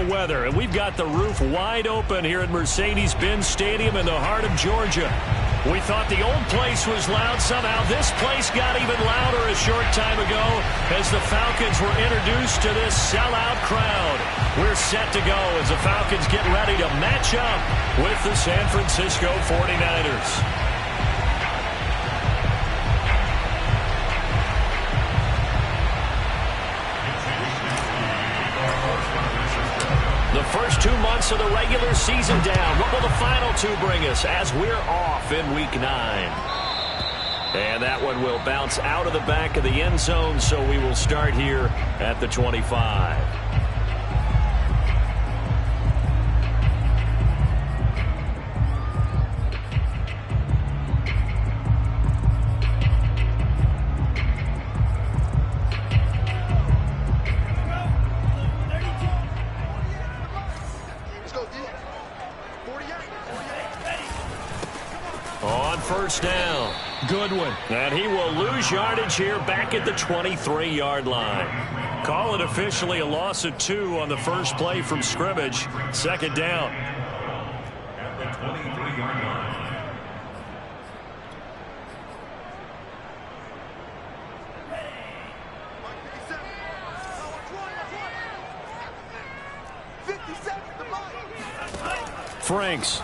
of weather, and we've got the roof wide open here at Mercedes-Benz Stadium in the heart of Georgia. We thought the old place was loud. Somehow this place got even louder a short time ago as the Falcons were introduced to this sellout crowd. We're set to go as the Falcons get ready to match up with the San Francisco 49ers. The first 2 months of the regular season down. What will the final two bring us as we're off in Week 9? And that one will bounce out of the back of the end zone, so we will start here at the 25. First down. Goodwin. And he will lose yardage here back at the 23-yard line. Call it officially a loss of 2 on the first play from scrimmage. Second down. At the 23-yard line. Franks.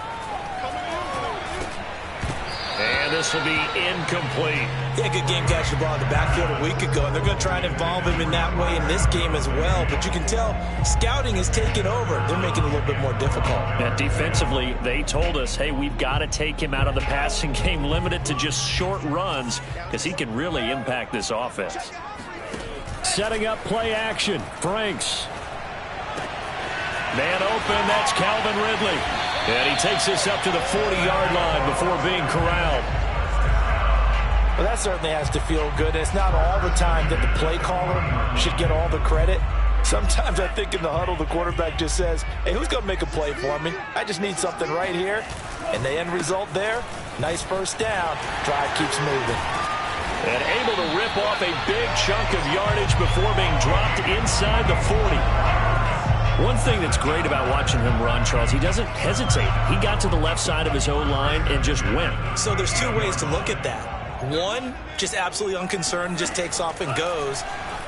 And this will be incomplete. Yeah, good game catching the ball in the backfield a week ago, and they're going to try and involve him in that way in this game as well. But you can tell scouting is taking over. They're making it a little bit more difficult. And defensively, they told us, hey, we've got to take him out of the passing game, limited to just short runs, because he can really impact this offense. Setting up play action. Franks. Man open, that's Calvin Ridley. And he takes this up to the 40-yard line before being corralled. Well, that certainly has to feel good. It's not all the time that the play caller should get all the credit. Sometimes I think in the huddle, the quarterback just says, hey, who's going to make a play for me? I just need something right here. And the end result there, nice first down. Drive keeps moving. And able to rip off a big chunk of yardage before being dropped inside the 40. One thing that's great about watching him run, Charles, he doesn't hesitate. He got to the left side of his own line and just went. So there's two ways to look at that. One, just absolutely unconcerned, just takes off and goes.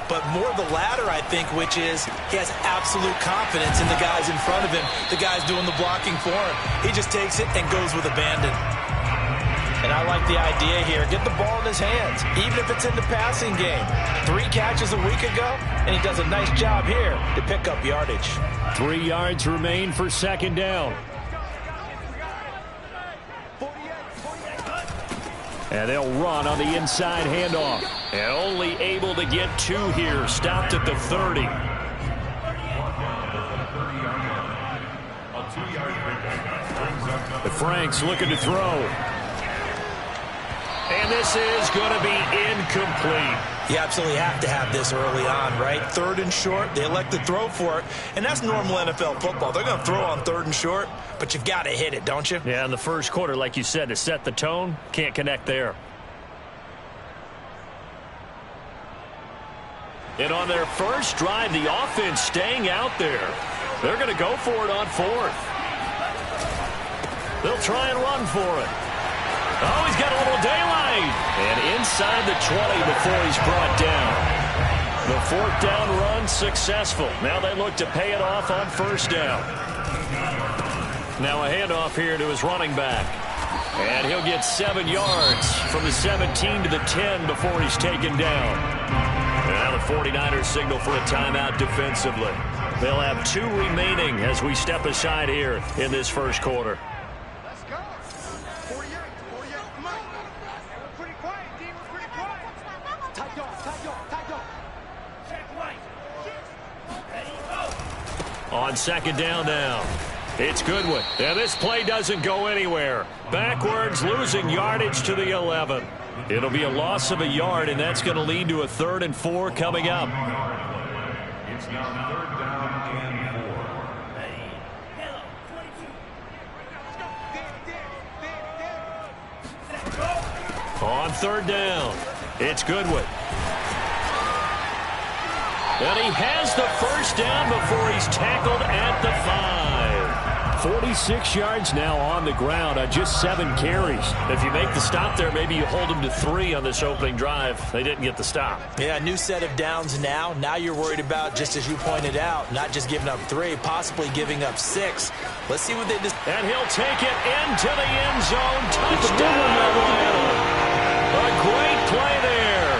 But more the latter, I think, which is he has absolute confidence in the guys in front of him, the guys doing the blocking for him. He just takes it and goes with abandon. And I like the idea here. Get the ball in his hands, even if it's in the passing game. 3 catches a week ago, and he does a nice job here to pick up yardage. 3 yards remain for second down. And they'll run on the inside handoff. And only able to get 2 here. Stopped at the 30. The Franks looking to throw. And this is going to be incomplete. You absolutely have to have this early on, right? 3rd and short, they elect to throw for it. And that's normal NFL football. They're going to throw on 3rd and short, but you got to hit it, don't you? Yeah, in the first quarter, like you said, to set the tone, can't connect there. And on their first drive, the offense staying out there. They're going to go for it on 4th. They'll try and run for it. Oh, he's got a little daylight. And inside the 20 before he's brought down. The 4th down run successful. Now they look to pay it off on 1st down. Now a handoff here to his running back. And he'll get 7 yards from the 17 to the 10 before he's taken down. Now the 49ers signal for a timeout defensively. They'll have 2 remaining as we step aside here in this first quarter. On second down now, it's Goodwin. And this play doesn't go anywhere. Backwards, losing yardage to the 11. It'll be a loss of a yard, and that's going to lead to a 3rd and 4 coming up. It's now 3rd down and 4. On 3rd down, it's Goodwin. And he has the first down before he's tackled at the 46 yards now on the ground on just 7 carries. If you make the stop there, maybe you hold them to 3 on this opening drive. They didn't get the stop. Yeah, new set of downs now. Now you're worried about, just as you pointed out, not just giving up 3, possibly giving up 6. Let's see what they do. And he'll take it into the end zone. Touchdown, Atlanta. A great play there.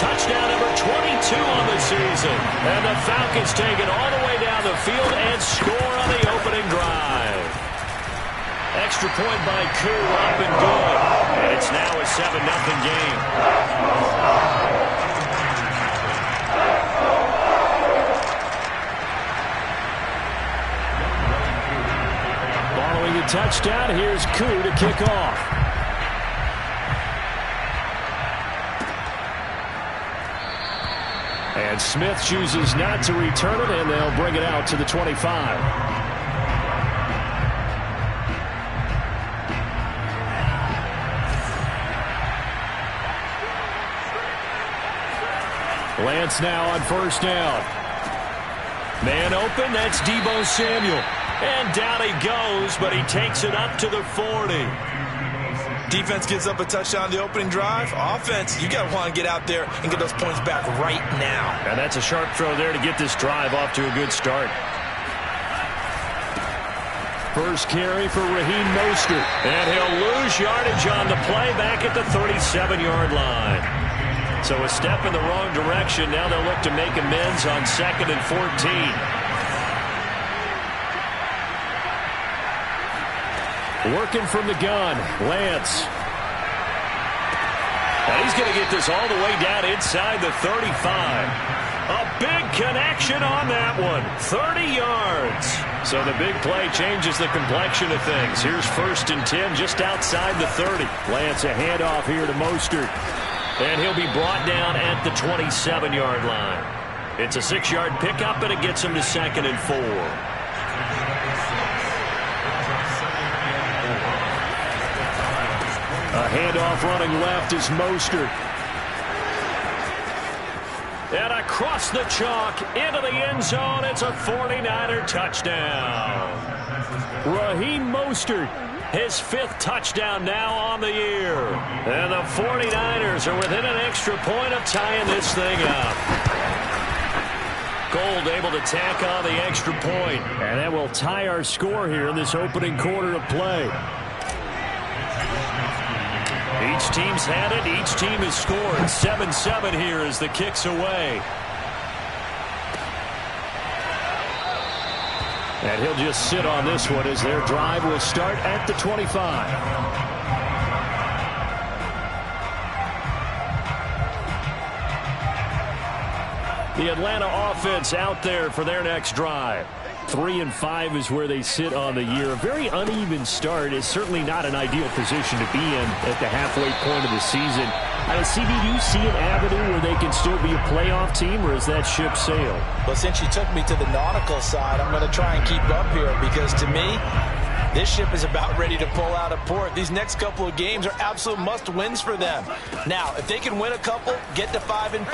Touchdown number 22 on the season. And the Falcons take it all the way down the field and score on the opening drive. Extra point by Koo, up and good. And it's now a 7-0 game. Following the touchdown, here's Koo to kick off. And Smith chooses not to return it, and they'll bring it out to the 25. Lance now on first down. Man open, that's Deebo Samuel. And down he goes, but he takes it up to the 40. Defense gives up a touchdown on the opening drive. Offense, you got to want to get out there and get those points back right now. And that's a sharp throw there to get this drive off to a good start. First carry for Raheem Mostert. And he'll lose yardage on the play back at the 37-yard line. So a step in the wrong direction. Now they'll look to make amends on 2nd and 14. Working from the gun, Lance. And he's going to get this all the way down inside the 35. A big connection on that one. 30 yards. So the big play changes the complexion of things. Here's 1st and 10 just outside the 30. Lance, a handoff here to Mostert. And he'll be brought down at the 27-yard line. It's a 6-yard pickup, and it gets him to 2nd and 4. A handoff running left is Mostert. And across the chalk into the end zone. It's a 49er touchdown. Raheem Mostert, his 5th touchdown now on the year. And the 49ers are within an extra point of tying this thing up. Gold able to tack on the extra point. And that will tie our score here in this opening quarter of play. Each team's had it. Each team has scored. 7-7 here as the kick's away. And he'll just sit on this one as their drive will start at the 25. The Atlanta offense out there for their next drive. 3-5 is where they sit on the year. A very uneven start is certainly not an ideal position to be in at the halfway point of the season. CD, do you see an avenue where they can still be a playoff team, or is that ship sailed? Well, since you took me to the nautical side, I'm going to try and keep up here because, to me, this ship is about ready to pull out of port. These next couple of games are absolute must-wins for them. Now, if they can win a couple, get to 5-5,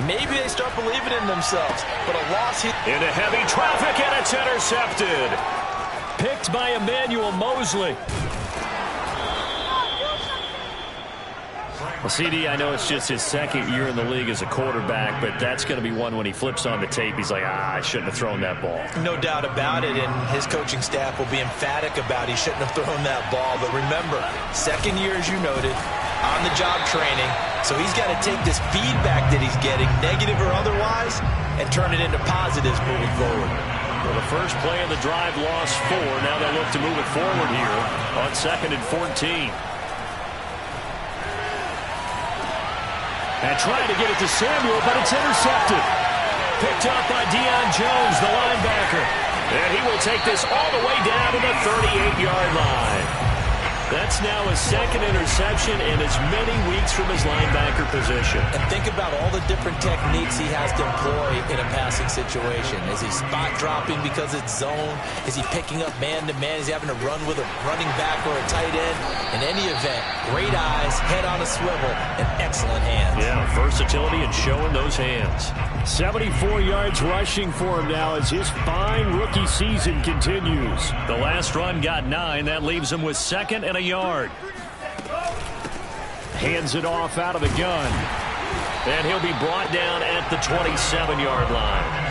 maybe they start believing in themselves. But a loss here. Into heavy traffic, and it's intercepted. Picked by Emmanuel Mosley. Well, CD, I know it's just his 2nd year in the league as a quarterback, but that's going to be one when he flips on the tape. He's like, I shouldn't have thrown that ball. No doubt about it, and his coaching staff will be emphatic about he shouldn't have thrown that ball. But remember, 2nd year, as you noted, on-the-job training. So he's got to take this feedback that he's getting, negative or otherwise, and turn it into positives moving forward. Well, the first play of the drive lost 4. Now they'll look to move it forward here on 2nd and 14. And trying to get it to Samuel, but it's intercepted. Picked up by Deion Jones, the linebacker. And he will take this all the way down to the 38-yard line. That's now his second interception in as many weeks from his linebacker position. And think about all the different techniques he has to employ in a passing situation. Is he spot dropping because it's zone? Is he picking up man-to-man? Is he having to run with a running back or a tight end? In any event, great eyes, head on a swivel, and excellent hands. Yeah, versatility and showing those hands. 74 yards rushing for him now as his fine rookie season continues. The last run got 9. That leaves him with second and a yard. Hands it off out of the gun. And he'll be brought down at the 27-yard line.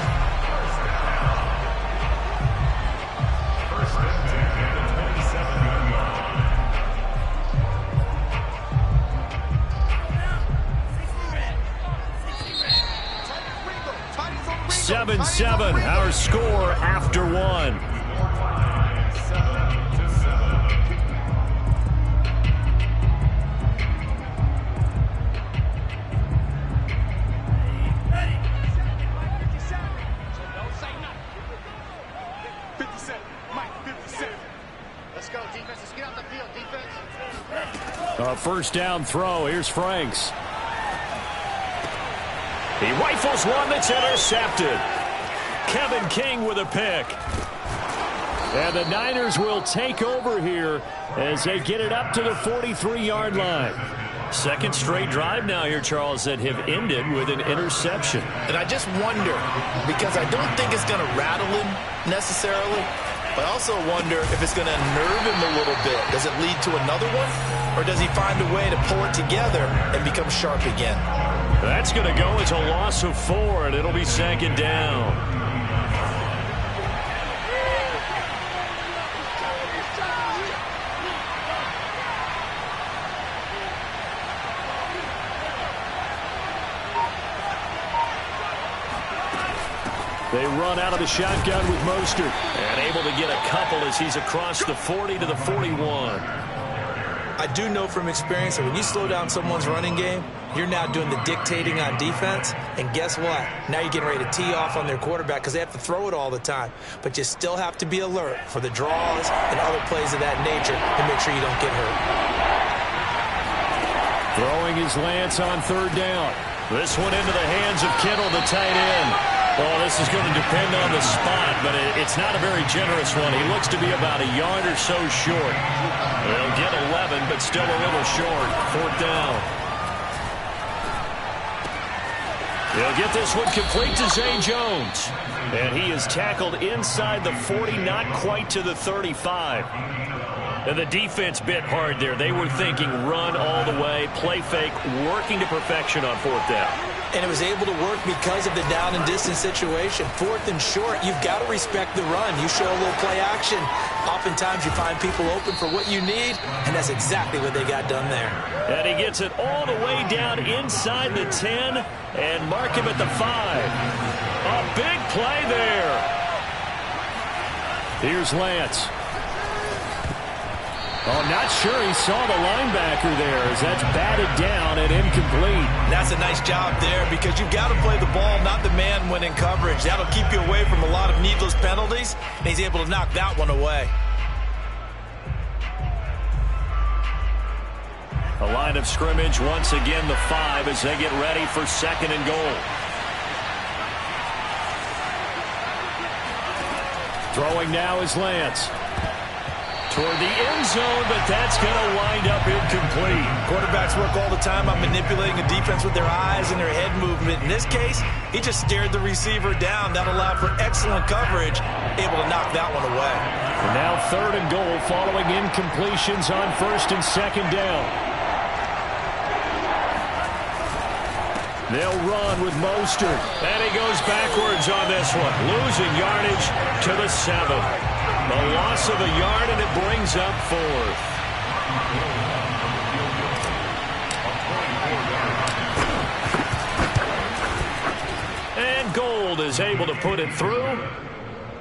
7-7, our score after one. First down throw. Here's Franks. He rifles one that's intercepted. Kevin King with a pick. And the Niners will take over here as they get it up to the 43-yard line. Second straight drive now here, Charles, that have ended with an interception. And I just wonder, because I don't think it's going to rattle him necessarily, but I also wonder if it's going to unnerve him a little bit. Does it lead to another one? Or does he find a way to pull it together and become sharp again? That's going to go as a loss of 4, and it'll be second down. They run out of the shotgun with Mostert. And able to get a couple as he's across the 40 to the 41. I do know from experience that when you slow down someone's running game, you're now doing the dictating on defense. And guess what? Now you're getting ready to tee off on their quarterback because they have to throw it all the time. But you still have to be alert for the draws and other plays of that nature to make sure you don't get hurt. Throwing his Lance on third down. This one into the hands of Kittle, the tight end. Well, this is going to depend on the spot, but it's not a very generous one. He looks to be about a yard or so short. They'll get 11, but still a little short. Fourth down. They'll get this one complete to Zay Jones. And he is tackled inside the 40, not quite to the 35. And the defense bit hard there. They were thinking run all the way, play fake, working to perfection on fourth down. And it was able to work because of the down and distance situation. Fourth and short, you've got to respect the run. You show a little play action. Oftentimes you find people open for what you need, and that's exactly what they got done there. And he gets it all the way down inside the 10 and mark him at the 5. A big play there. Here's Lance. Oh, not sure he saw the linebacker there as that's batted down and incomplete. That's a nice job there because you've got to play the ball, not the man when in coverage. That'll keep you away from a lot of needless penalties, and he's able to knock that one away. A line of scrimmage once again, the 5 as they get ready for second and goal. Throwing now is Lance. Toward the end zone, but that's going to wind up incomplete. Quarterbacks work all the time on manipulating a defense with their eyes and their head movement. In this case, he just stared the receiver down. That allowed for excellent coverage, able to knock that one away. And now third and goal following incompletions on first and second down. They'll run with Mostert. And he goes backwards on this one, losing yardage to the 7. A loss of a yard, and it brings up fourth. And Gold is able to put it through.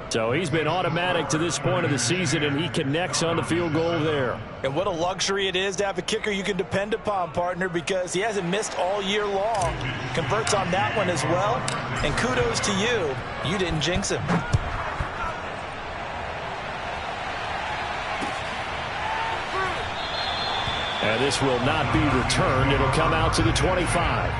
So he's been automatic to this point of the season, and he connects on the field goal there. And what a luxury it is to have a kicker you can depend upon, partner, because he hasn't missed all year long. Converts on that one as well. And kudos to you. You didn't jinx him. And this will not be returned. It'll come out to the 25.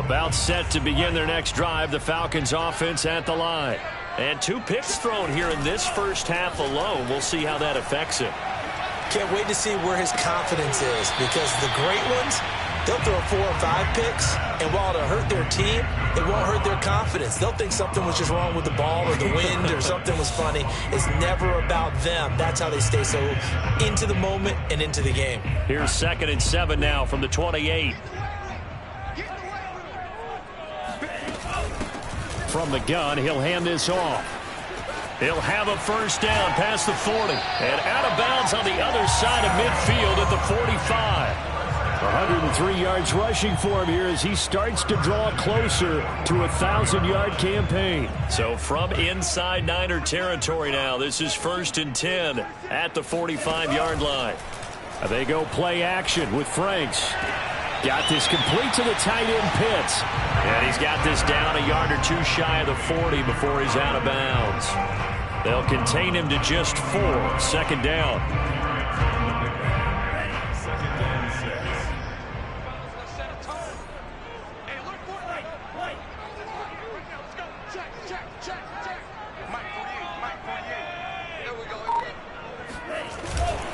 About set to begin their next drive, the Falcons offense at the line. And 2 picks thrown here in this first half alone. We'll see how that affects him. Can't wait to see where his confidence is, because the great ones, they'll throw 4 or 5 picks, and while it'll hurt their team, it won't hurt their confidence. They'll think something was just wrong with the ball or the wind or something was funny. It's never about them. That's how they stay so into the moment and into the game. Here's 2nd and 7 now from the 28. From the gun, he'll hand this off. He'll have a first down past the 40. And out of bounds on the other side of midfield at the 45. 103 yards rushing for him here as he starts to draw closer to a 1,000-yard campaign. So from inside Niner territory now, this is 1st and 10 at the 45-yard line. They go play action with Franks. Got this complete to the tight end Pitts. And he's got this down a yard or 2 shy of the 40 before he's out of bounds. They'll contain him to just 4. 2nd down.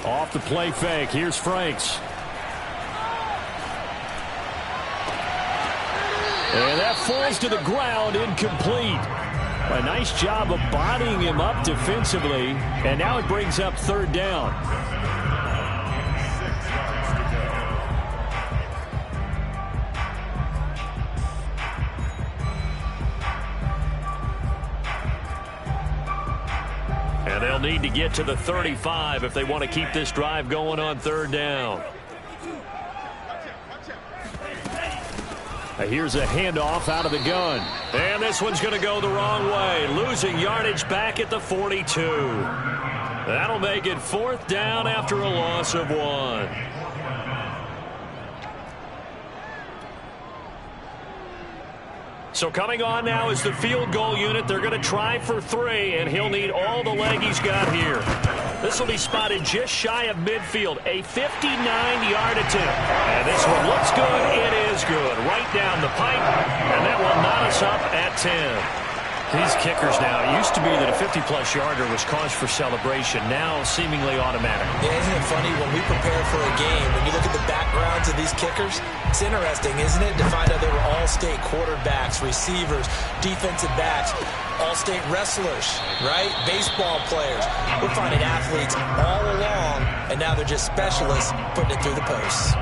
Off the play fake. Here's Franks. And that falls to the ground, incomplete. A nice job of bodying him up defensively, and now it brings up 3rd down. And they'll need to get to the 35 if they want to keep this drive going on 3rd down. Here's a handoff out of the gun. And this one's going to go the wrong way. Losing yardage back at the 42. That'll make it 4th down after a loss of 1. So coming on now is the field goal unit. They're going to try for 3, and he'll need all the leg he's got here. This will be spotted just shy of midfield. A 59-yard attempt. And this one looks good. It is good. Right down the pipe. And that will knot us up at 10. These kickers now, it used to be that a 50-plus yarder was cause for celebration. Now seemingly automatic. Yeah, isn't it funny when we prepare for a game, when you look at the backgrounds of these kickers, it's interesting, isn't it, to find out they were all-state quarterbacks, receivers, defensive backs, all-state wrestlers, right? Baseball players. We're finding athletes all along, and now they're just specialists putting it through the posts.